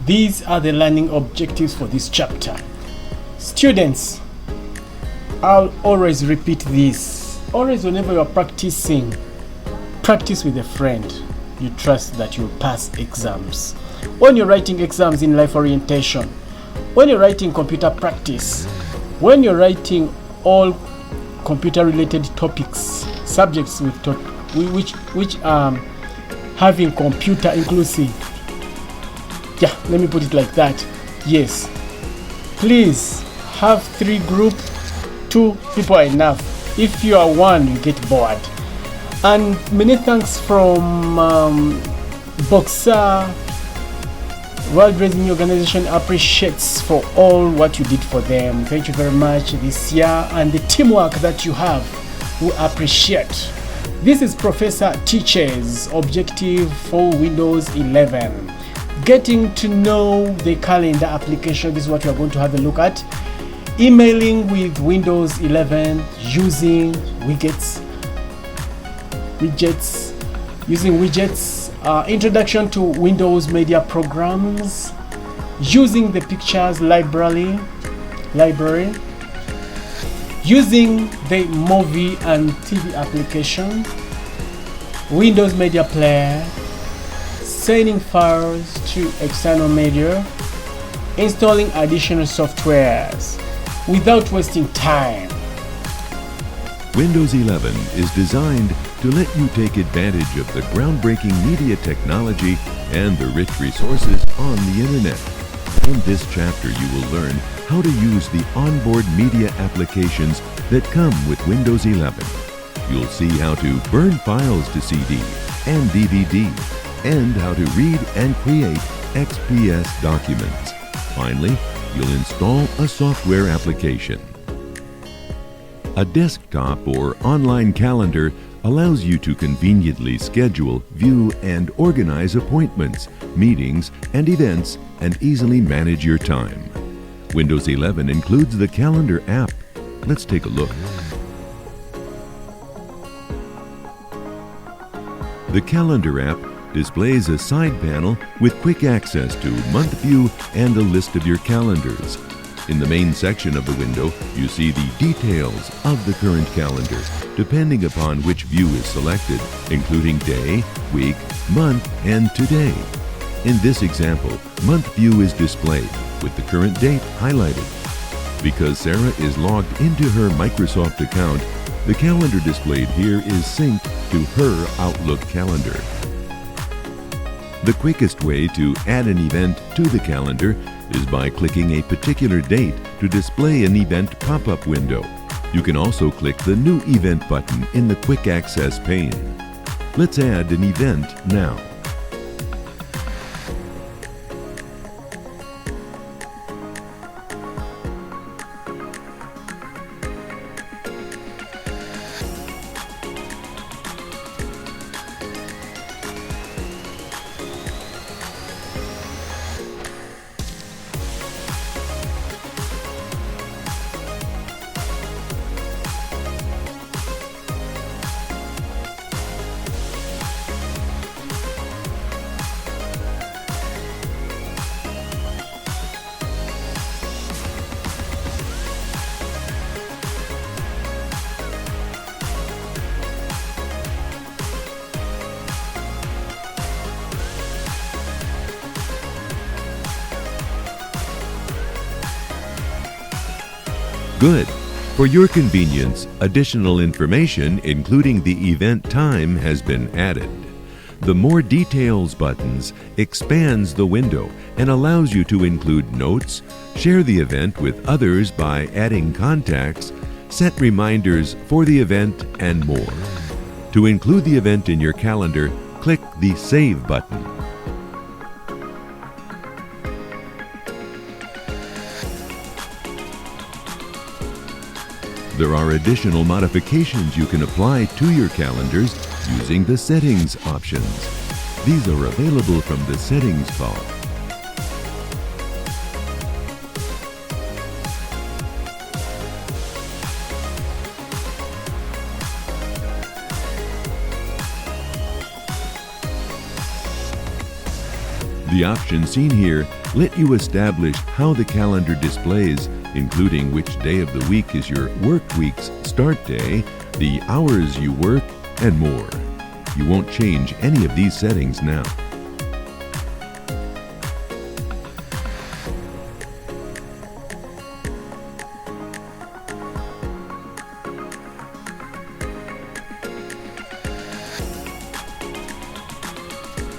These are the learning objectives for this chapter. Students, I'll always repeat this. Always, whenever you're practicing, practice with a friend you trust that you'll pass exams. When you're writing exams in life orientation, when you're writing computer practice, when you're writing all computer related topics, subjects with which having computer inclusive. Yeah, let me put it like that. Yes, please have 3 groups. 2 people are enough. If you are one, you get bored. And many thanks from Boxer. World Resume Organization appreciates for all what you did for them. Thank you very much this year, and the teamwork that you have, we appreciate. This is Professor Teaches objective for Windows 11. Getting to know the calendar application. This is what we are going to have a look at. Emailing with Windows 11 using widgets, introduction to Windows Media Programs, using the Pictures library, using the movie and TV application, Windows Media Player, sending files to external media, installing additional softwares. Without wasting time, Windows 11 is designed to let you take advantage of the groundbreaking media technology and the rich resources on the Internet. In this chapter, you will learn how to use the onboard media applications that come with Windows 11. You'll see how to burn files to CD and DVD, and how to read and create XPS documents. Finally, you'll install a software application. A desktop or online calendar allows you to conveniently schedule, view, and organize appointments, meetings, and events, and easily manage your time. Windows 11 includes the Calendar app. Let's take a look. The Calendar app displays a side panel with quick access to month view and a list of your calendars. In the main section of the window, you see the details of the current calendar, depending upon which view is selected, including day, week, month, and today. In this example, month view is displayed with the current date highlighted. Because Sarah is logged into her Microsoft account, the calendar displayed here is synced to her Outlook calendar. The quickest way to add an event to the calendar is by clicking a particular date to display an event pop-up window. You can also click the New Event button in the Quick Access pane. Let's add an event now. Good. For your convenience, additional information, including the event time, has been added. The More Details buttons expands the window and allows you to include notes, share the event with others by adding contacts, set reminders for the event, and more. To include the event in your calendar, click the Save button. There are additional modifications you can apply to your calendars using the Settings options. These are available from the Settings bar. The options seen here let you establish how the calendar displays, including which day of the week is your work week's start day, the hours you work, and more. You won't change any of these settings now.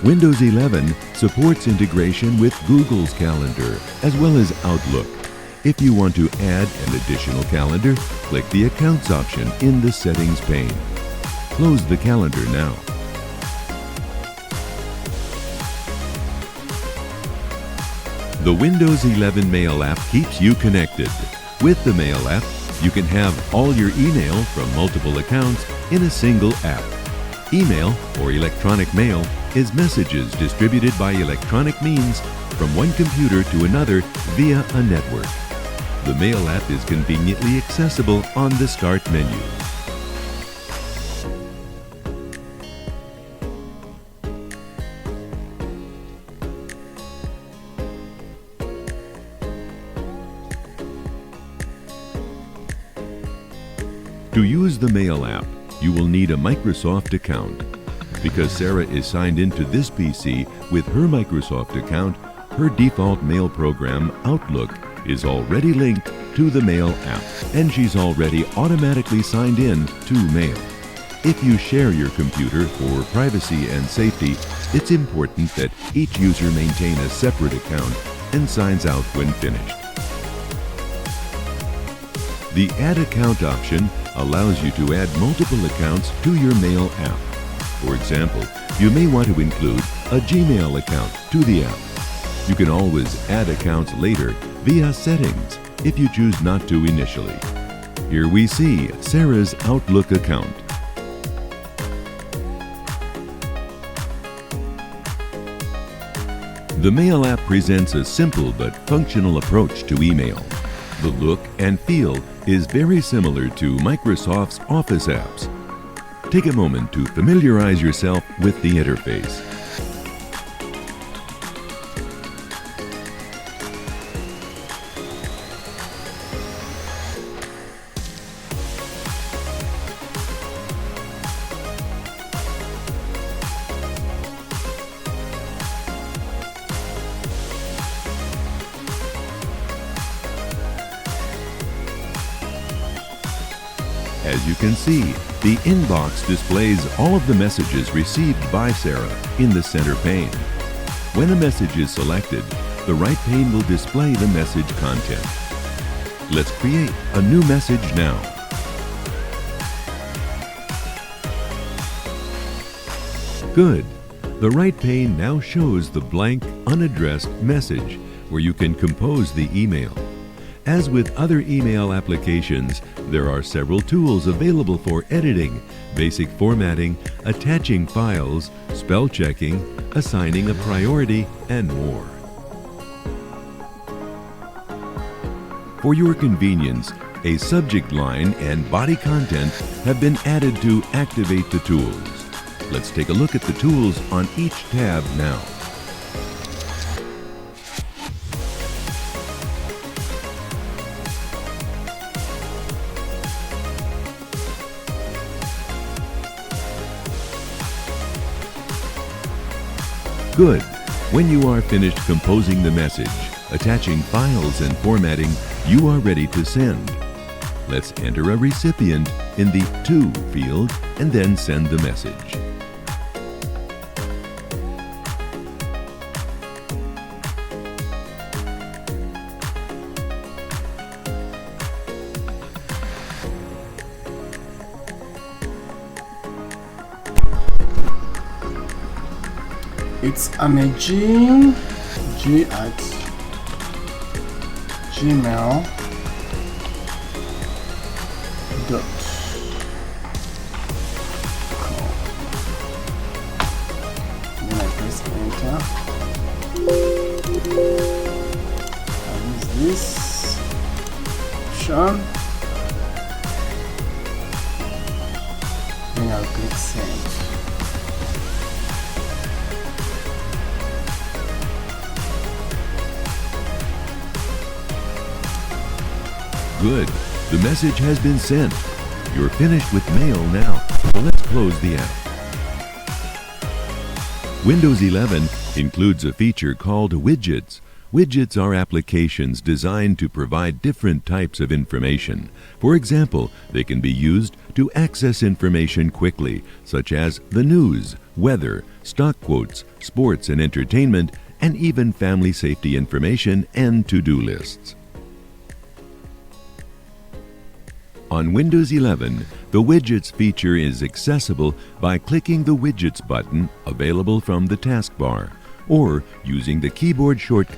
Windows 11 supports integration with Google's Calendar as well as Outlook. If you want to add an additional calendar, click the Accounts option in the Settings pane. Close the calendar now. The Windows 11 Mail app keeps you connected. With the Mail app, you can have all your email from multiple accounts in a single app. Email, or electronic mail, is messages distributed by electronic means from one computer to another via a network. The Mail app is conveniently accessible on the Start menu. To use the Mail app, you will need a Microsoft account. Because Sarah is signed into this PC with her Microsoft account, her default mail program, Outlook, is already linked to the Mail app, and she's already automatically signed in to Mail. If you share your computer for privacy and safety, it's important that each user maintain a separate account and signs out when finished. The Add Account option allows you to add multiple accounts to your Mail app. For example, you may want to include a Gmail account to the app. You can always add accounts later via Settings if you choose not to initially. Here we see Sarah's Outlook account. The Mail app presents a simple but functional approach to email. The look and feel is very similar to Microsoft's Office apps. Take a moment to familiarize yourself with the interface. As you can see, the inbox displays all of the messages received by Sarah in the center pane. When a message is selected, the right pane will display the message content. Let's create a new message now. Good. The right pane now shows the blank, unaddressed message where you can compose the email. As with other email applications, there are several tools available for editing, basic formatting, attaching files, spell checking, assigning a priority, and more. For your convenience, a subject line and body content have been added to activate the tools. Let's take a look at the tools on each tab now. Good. When you are finished composing the message, attaching files and formatting, you are ready to send. Let's enter a recipient in the To field and then send the message. It's Amejin G at gmail.com. Then I press enter. I use this option. Then I'll click send. Good. The message has been sent. You're finished with mail now, so let's close the app. Windows 11 includes a feature called widgets. Widgets are applications designed to provide different types of information. For example, they can be used to access information quickly, such as the news, weather, stock quotes, sports and entertainment, and even family safety information and to-do lists. On Windows 11, the Widgets feature is accessible by clicking the Widgets button available from the taskbar or using the keyboard shortcut.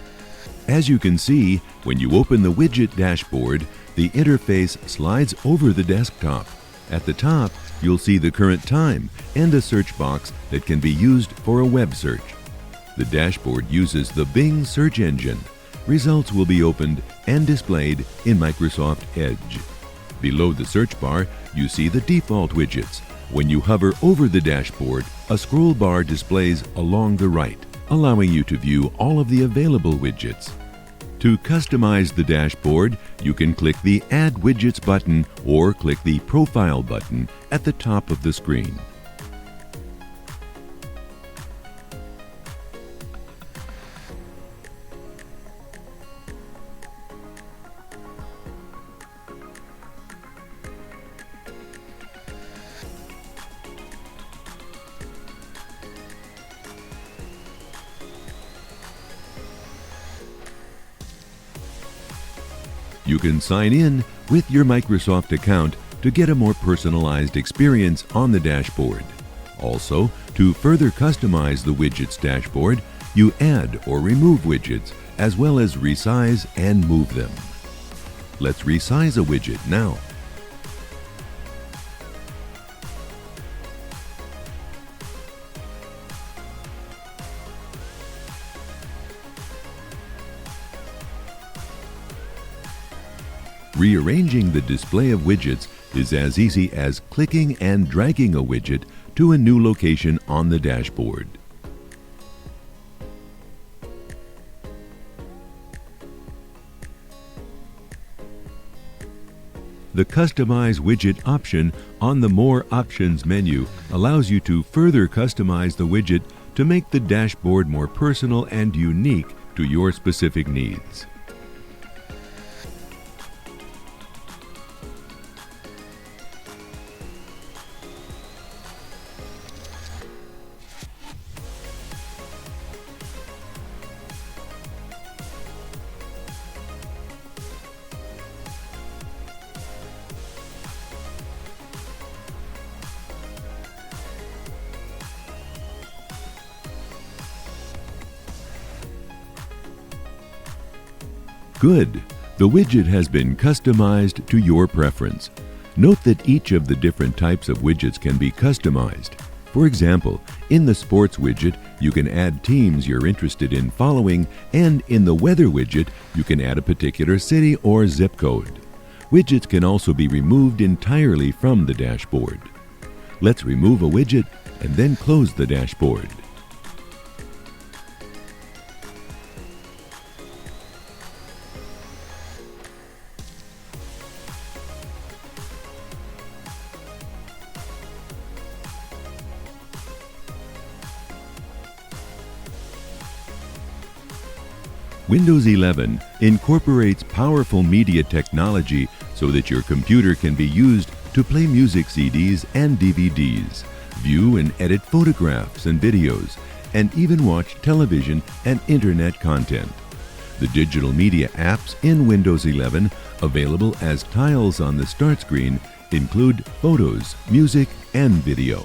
As you can see, when you open the widget dashboard, the interface slides over the desktop. At the top, you'll see the current time and a search box that can be used for a web search. The dashboard uses the Bing search engine. Results will be opened and displayed in Microsoft Edge. Below the search bar, you see the default widgets. When you hover over the dashboard, a scroll bar displays along the right, allowing you to view all of the available widgets. To customize the dashboard, you can click the Add Widgets button or click the Profile button at the top of the screen. You can sign in with your Microsoft account to get a more personalized experience on the dashboard. Also, to further customize the widgets dashboard, you add or remove widgets as well as resize and move them. Let's resize a widget now. Rearranging the display of widgets is as easy as clicking and dragging a widget to a new location on the dashboard. The Customize Widget option on the More Options menu allows you to further customize the widget to make the dashboard more personal and unique to your specific needs. Good! The widget has been customized to your preference. Note that each of the different types of widgets can be customized. For example, in the Sports widget, you can add teams you're interested in following, and in the Weather widget, you can add a particular city or zip code. Widgets can also be removed entirely from the dashboard. Let's remove a widget and then close the dashboard. Windows 11 incorporates powerful media technology so that your computer can be used to play music CDs and DVDs, view and edit photographs and videos, and even watch television and internet content. The digital media apps in Windows 11, available as tiles on the start screen, include photos, music, and video.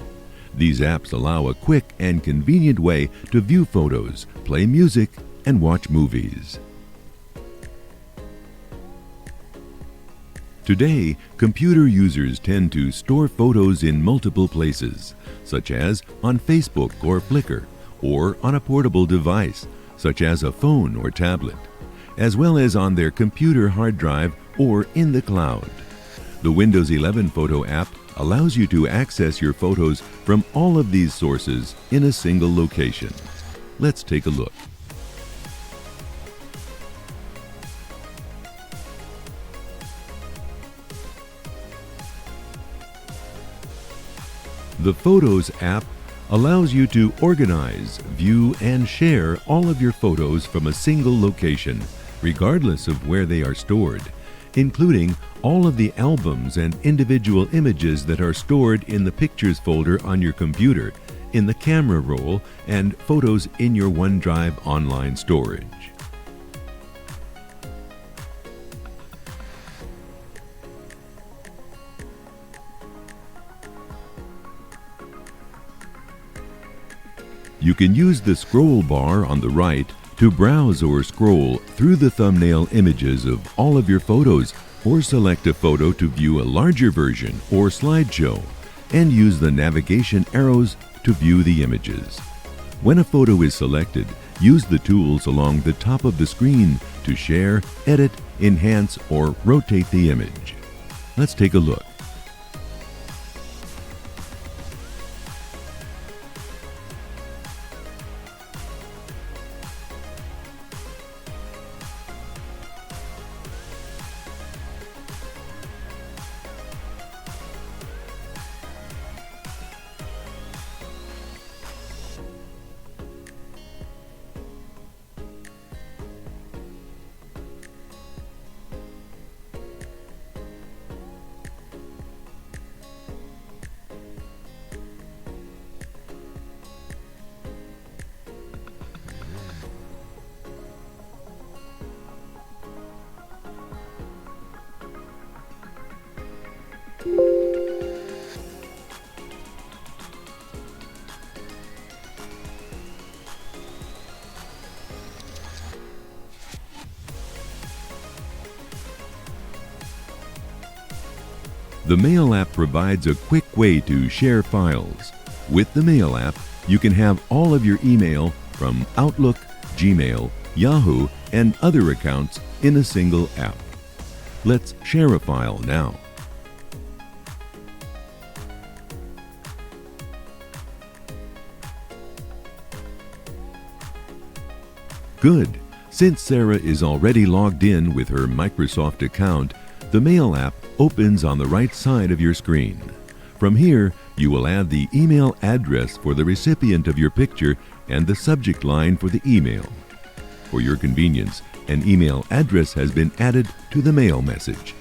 These apps allow a quick and convenient way to view photos, play music, and watch movies. Today, computer users tend to store photos in multiple places, such as on Facebook or Flickr, or on a portable device, such as a phone or tablet, as well as on their computer hard drive or in the cloud. The Windows 11 Photo app allows you to access your photos from all of these sources in a single location. Let's take a look. The Photos app allows you to organize, view, and share all of your photos from a single location, regardless of where they are stored, including all of the albums and individual images that are stored in the Pictures folder on your computer, in the camera roll, and photos in your OneDrive online storage. You can use the scroll bar on the right to browse or scroll through the thumbnail images of all of your photos, or select a photo to view a larger version or slideshow, and use the navigation arrows to view the images. When a photo is selected, use the tools along the top of the screen to share, edit, enhance, or rotate the image. Let's take a look. The Mail app provides a quick way to share files. With the Mail app, you can have all of your email from Outlook, Gmail, Yahoo, and other accounts in a single app. Let's share a file now. Good! Since Sarah is already logged in with her Microsoft account, the Mail app opens on the right side of your screen. From here, you will add the email address for the recipient of your picture and the subject line for the email. For your convenience, an email address has been added to the mail message.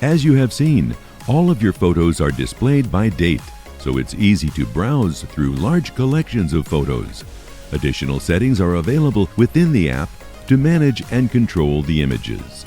As you have seen, all of your photos are displayed by date, so it's easy to browse through large collections of photos. Additional settings are available within the app to manage and control the images.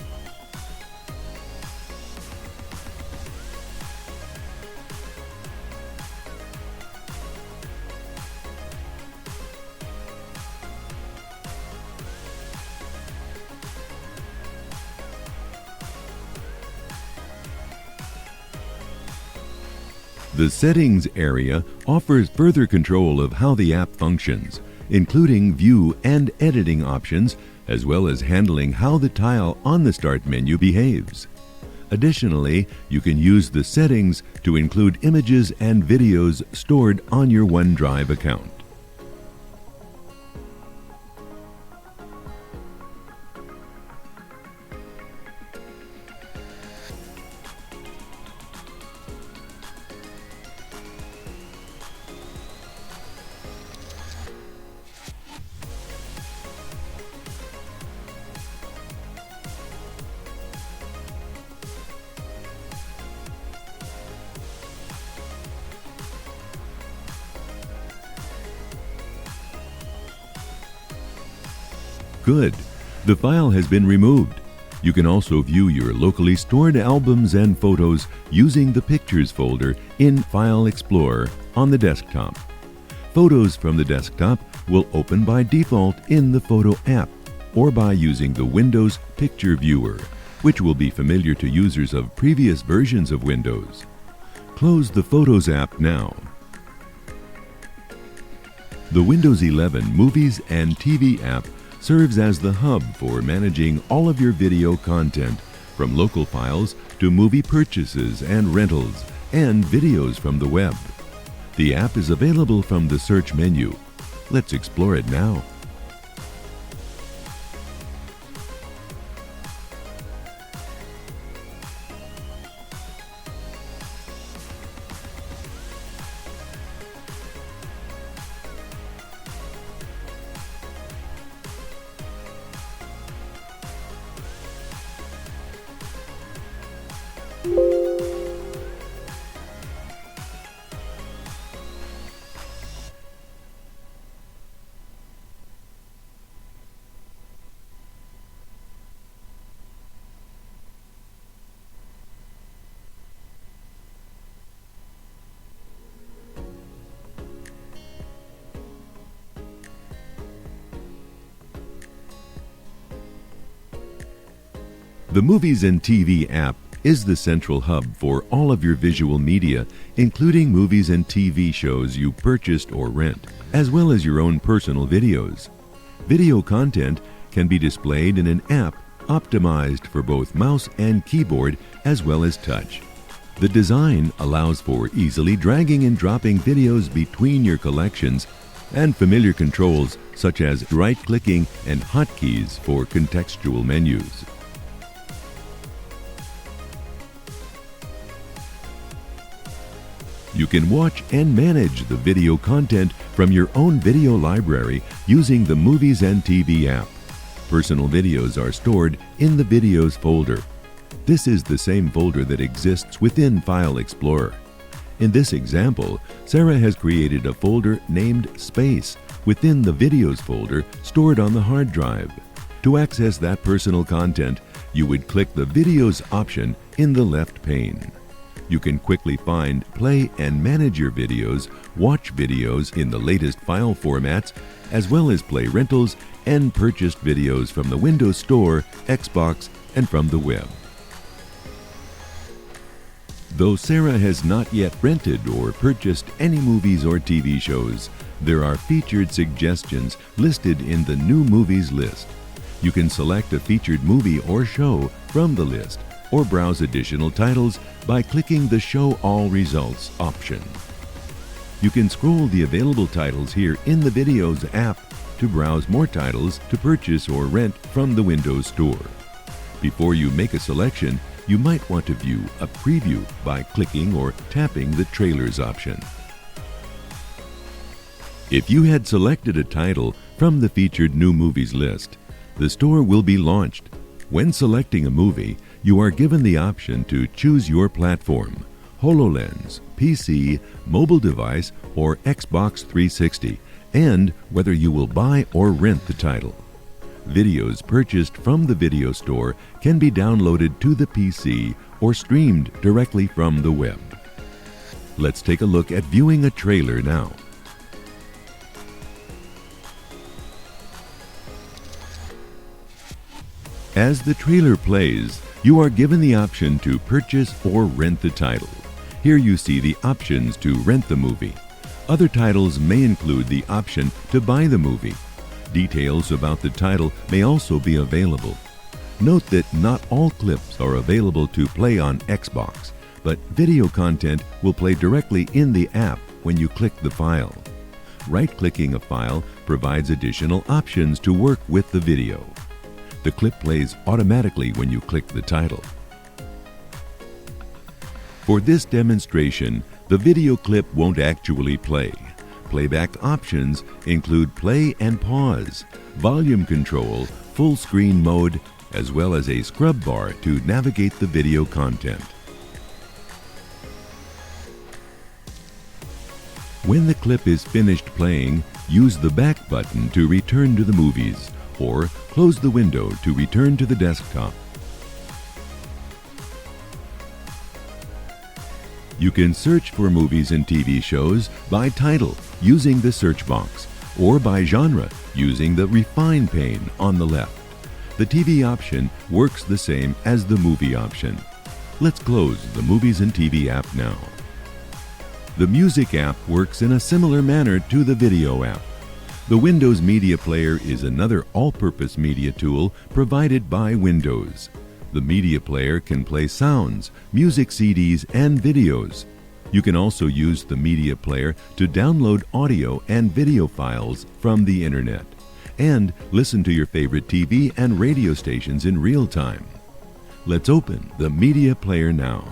The Settings area offers further control of how the app functions, including view and editing options, as well as handling how the tile on the Start menu behaves. Additionally, you can use the settings to include images and videos stored on your OneDrive account. Good! The file has been removed. You can also view your locally stored albums and photos using the Pictures folder in File Explorer on the desktop. Photos from the desktop will open by default in the Photo app or by using the Windows Picture Viewer, which will be familiar to users of previous versions of Windows. Close the Photos app now. The Windows 11 Movies and TV app serves as the hub for managing all of your video content, from local files to movie purchases and rentals, and videos from the web. The app is available from the search menu. Let's explore it now. The Movies and TV app is the central hub for all of your visual media, including movies and TV shows you purchased or rent, as well as your own personal videos. Video content can be displayed in an app optimized for both mouse and keyboard as well as touch. The design allows for easily dragging and dropping videos between your collections and familiar controls such as right-clicking and hotkeys for contextual menus. You can watch and manage the video content from your own video library using the Movies and TV app. Personal videos are stored in the Videos folder. This is the same folder that exists within File Explorer. In this example, Sarah has created a folder named Space within the Videos folder stored on the hard drive. To access that personal content, you would click the Videos option in the left pane. You can quickly find, play, and manage your videos, watch videos in the latest file formats, as well as play rentals and purchased videos from the Windows Store, Xbox, and from the web. Though Sarah has not yet rented or purchased any movies or TV shows, there are featured suggestions listed in the New Movies list. You can select a featured movie or show from the list, or browse additional titles by clicking the Show All Results option. You can scroll the available titles here in the Videos app to browse more titles to purchase or rent from the Windows Store. Before you make a selection, you might want to view a preview by clicking or tapping the Trailers option. If you had selected a title from the featured New Movies list, the store will be launched. When selecting a movie, you are given the option to choose your platform: HoloLens, PC, mobile device, or Xbox 360, and whether you will buy or rent the title. Videos purchased from the video store can be downloaded to the PC or streamed directly from the web. Let's take a look at viewing a trailer now. As the trailer plays, you are given the option to purchase or rent the title. Here you see the options to rent the movie. Other titles may include the option to buy the movie. Details about the title may also be available. Note that not all clips are available to play on Xbox, but video content will play directly in the app when you click the file. Right-clicking a file provides additional options to work with the video. The clip plays automatically when you click the title. For this demonstration, the video clip won't actually play. Playback options include play and pause, volume control, full screen mode, as well as a scrub bar to navigate the video content. When the clip is finished playing, use the back button to return to the movies, or close the window to return to the desktop. You can search for movies and TV shows by title using the search box, or by genre using the Refine pane on the left. The TV option works the same as the movie option. Let's close the Movies and TV app now. The Music app works in a similar manner to the Video app. The Windows Media Player is another all-purpose media tool provided by Windows. The Media Player can play sounds, music CDs, and videos. You can also use the Media Player to download audio and video files from the Internet and listen to your favorite TV and radio stations in real time. Let's open the Media Player now.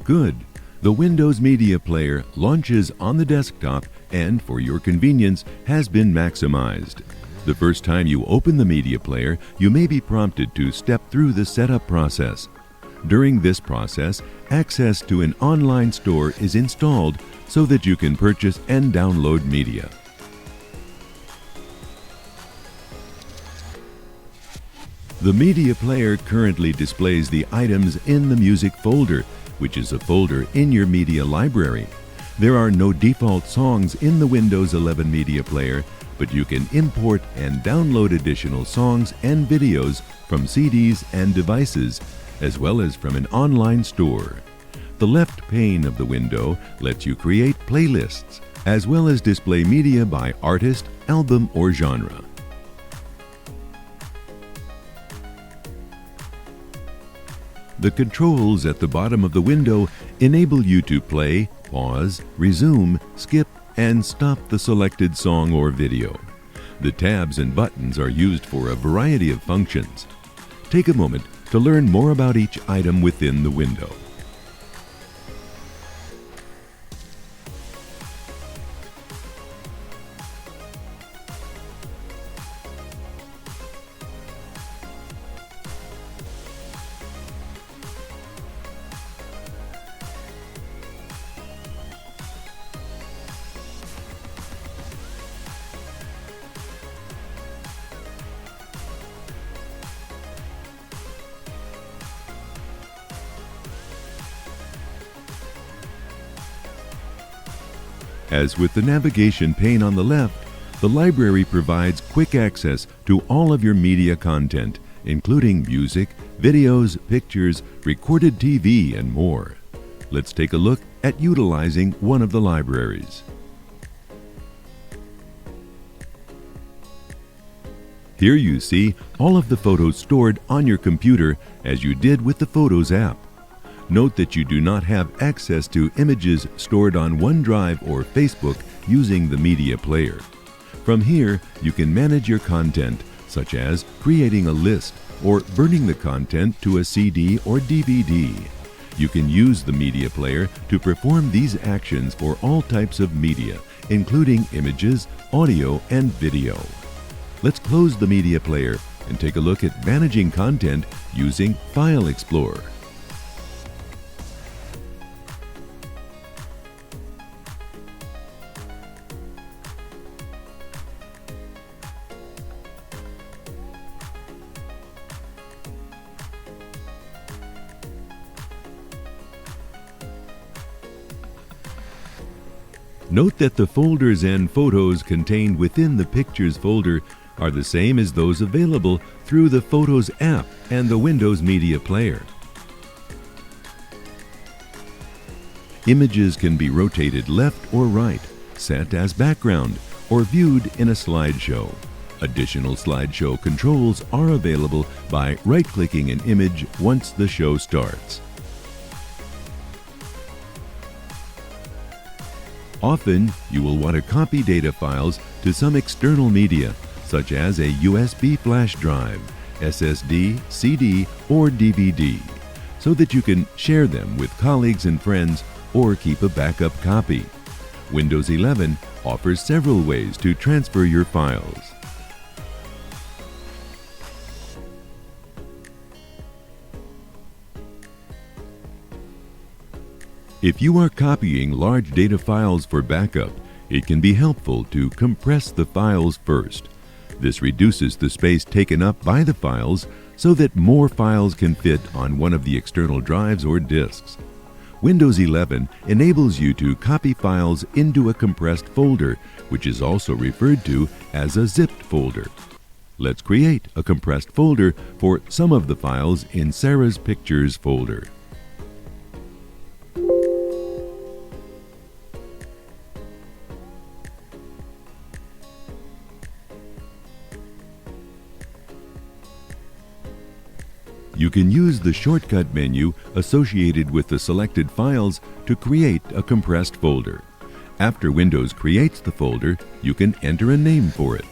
Good. The Windows Media Player launches on the desktop and, for your convenience, has been maximized. The first time you open the Media Player, you may be prompted to step through the setup process. During this process, access to an online store is installed so that you can purchase and download media. The media player currently displays the items in the music folder, which is a folder in your media library. There are no default songs in the Windows 11 media player, but you can import and download additional songs and videos from CDs and devices, as well as from an online store. The left pane of the window lets you create playlists, as well as display media by artist, album, or genre. The controls at the bottom of the window enable you to play, pause, resume, skip, and stop the selected song or video. The tabs and buttons are used for a variety of functions. Take a moment to learn more about each item within the window. As with the navigation pane on the left, the library provides quick access to all of your media content, including music, videos, pictures, recorded TV, and more. Let's take a look at utilizing one of the libraries. Here you see all of the photos stored on your computer as you did with the Photos app. Note that you do not have access to images stored on OneDrive or Facebook using the media player. From here, you can manage your content, such as creating a list or burning the content to a CD or DVD. You can use the media player to perform these actions for all types of media, including images, audio, and video. Let's close the media player and take a look at managing content using File Explorer. Note that the folders and photos contained within the Pictures folder are the same as those available through the Photos app and the Windows Media Player. Images can be rotated left or right, set as background, or viewed in a slideshow. Additional slideshow controls are available by right-clicking an image once the show starts. Often, you will want to copy data files to some external media, such as a USB flash drive, SSD, CD, or DVD, so that you can share them with colleagues and friends or keep a backup copy. Windows 11 offers several ways to transfer your files. If you are copying large data files for backup, it can be helpful to compress the files first. This reduces the space taken up by the files so that more files can fit on one of the external drives or disks. Windows 11 enables you to copy files into a compressed folder, which is also referred to as a zipped folder. Let's create a compressed folder for some of the files in Sarah's Pictures folder. You can use the shortcut menu associated with the selected files to create a compressed folder. After Windows creates the folder, you can enter a name for it.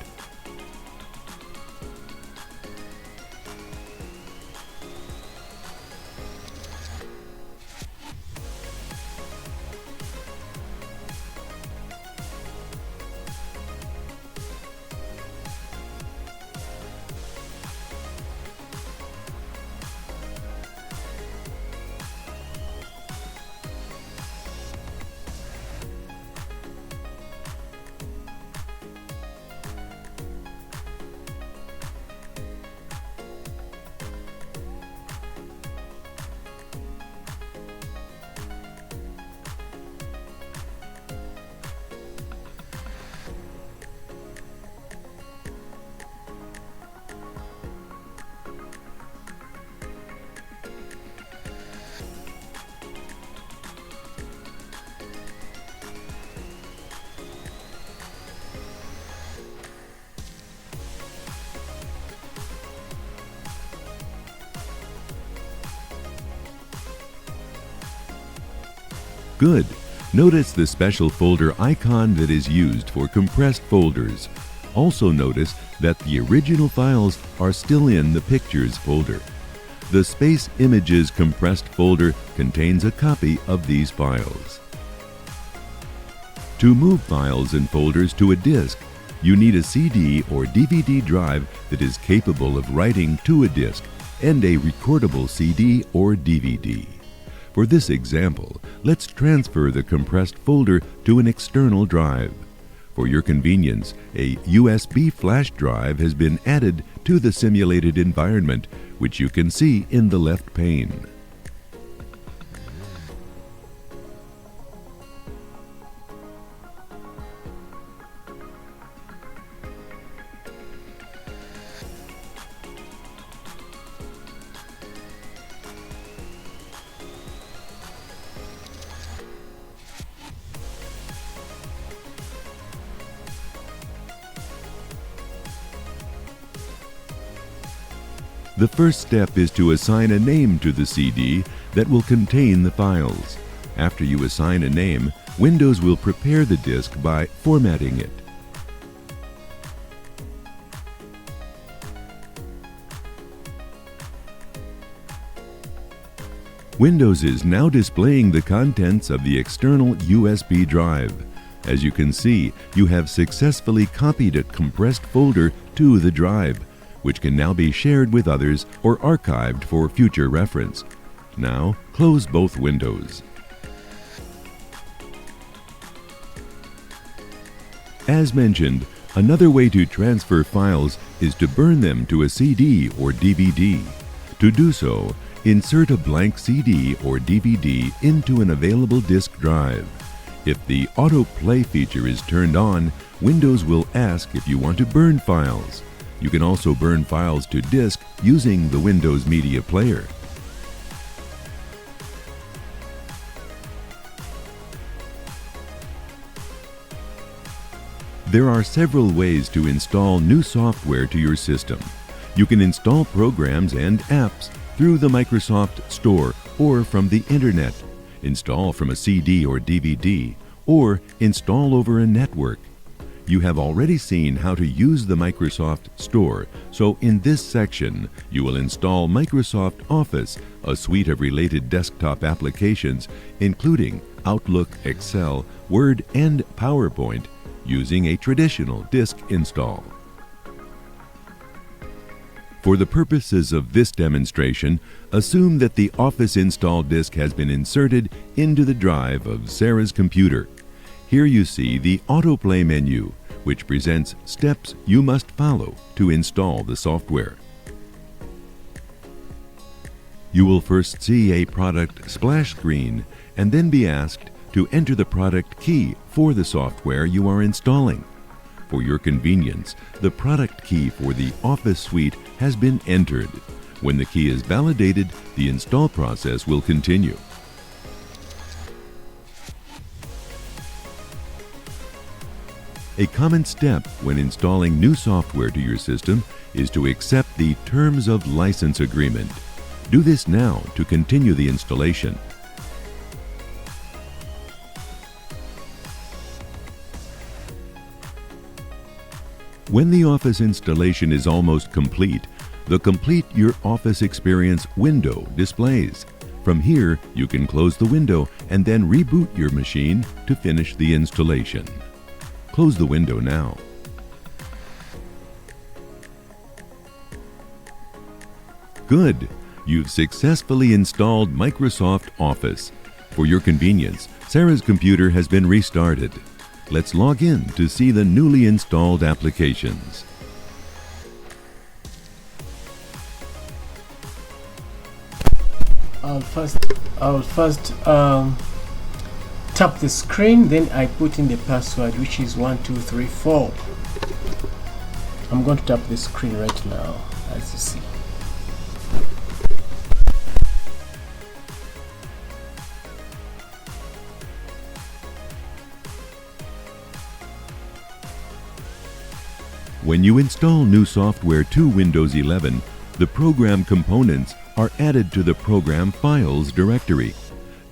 Good. Notice the special folder icon that is used for compressed folders. Also notice that the original files are still in the Pictures folder. The Space Images compressed folder contains a copy of these files. To move files and folders to a disk, you need a CD or DVD drive that is capable of writing to a disk and a recordable CD or DVD. For this example, let's transfer the compressed folder to an external drive. For your convenience, a USB flash drive has been added to the simulated environment, which you can see in the left pane. The first step is to assign a name to the CD that will contain the files. After you assign a name, Windows will prepare the disk by formatting it. Windows is now displaying the contents of the external USB drive. As you can see, you have successfully copied a compressed folder to the drive, which can now be shared with others or archived for future reference. Now, close both windows. As mentioned, another way to transfer files is to burn them to a CD or DVD. To do so, insert a blank CD or DVD into an available disk drive. If the autoplay feature is turned on, Windows will ask if you want to burn files. You can also burn files to disk using the Windows Media Player. There are several ways to install new software to your system. You can install programs and apps through the Microsoft Store or from the Internet, install from a CD or DVD, or install over a network. You have already seen how to use the Microsoft Store, so in this section, you will install Microsoft Office, a suite of related desktop applications, including Outlook, Excel, Word, and PowerPoint, using a traditional disk install. For the purposes of this demonstration, assume that the Office install disk has been inserted into the drive of Sarah's computer. Here you see the Autoplay menu, which presents steps you must follow to install the software. You will first see a product splash screen and then be asked to enter the product key for the software you are installing. For your convenience, the product key for the Office suite has been entered. When the key is validated, the install process will continue. A common step when installing new software to your system is to accept the Terms of License Agreement. Do this now to continue the installation. When the Office installation is almost complete, the Complete Your Office Experience window displays. From here, you can close the window and then reboot your machine to finish the installation. Close the window now. Good! You've successfully installed Microsoft Office. For your convenience, Sarah's computer has been restarted. Let's log in to see the newly installed applications. I'll first tap the screen, then I put in the password, which is 1234. I'm going to tap the screen right now, as you see. When you install new software to Windows 11, the program components are added to the Program Files directory.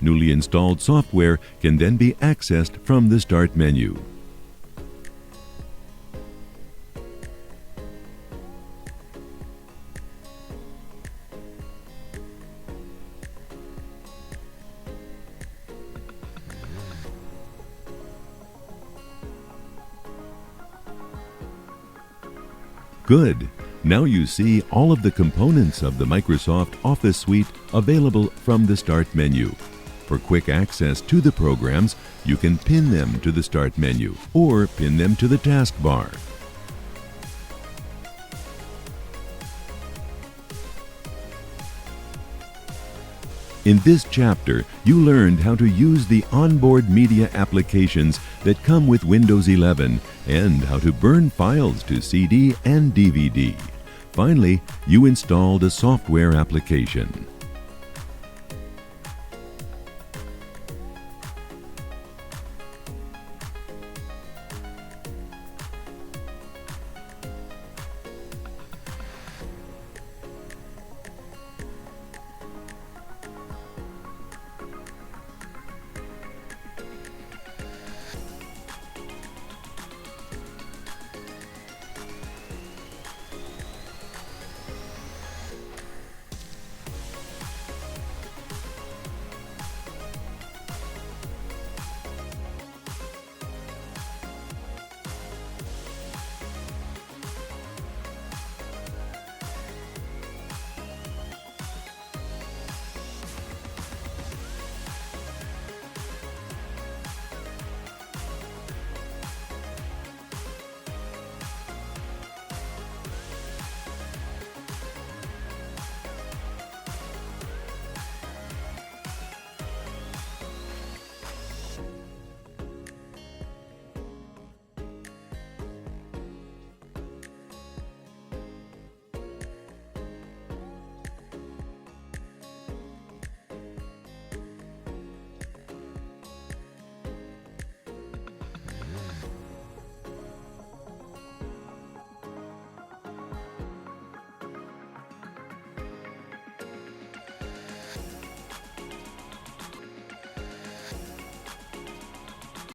Newly installed software can then be accessed from the Start menu. Good. Now you see all of the components of the Microsoft Office Suite available from the Start menu. For quick access to the programs, you can pin them to the Start menu or pin them to the taskbar. In this chapter, you learned how to use the onboard media applications that come with Windows 11 and how to burn files to CD and DVD. Finally, you installed a software application.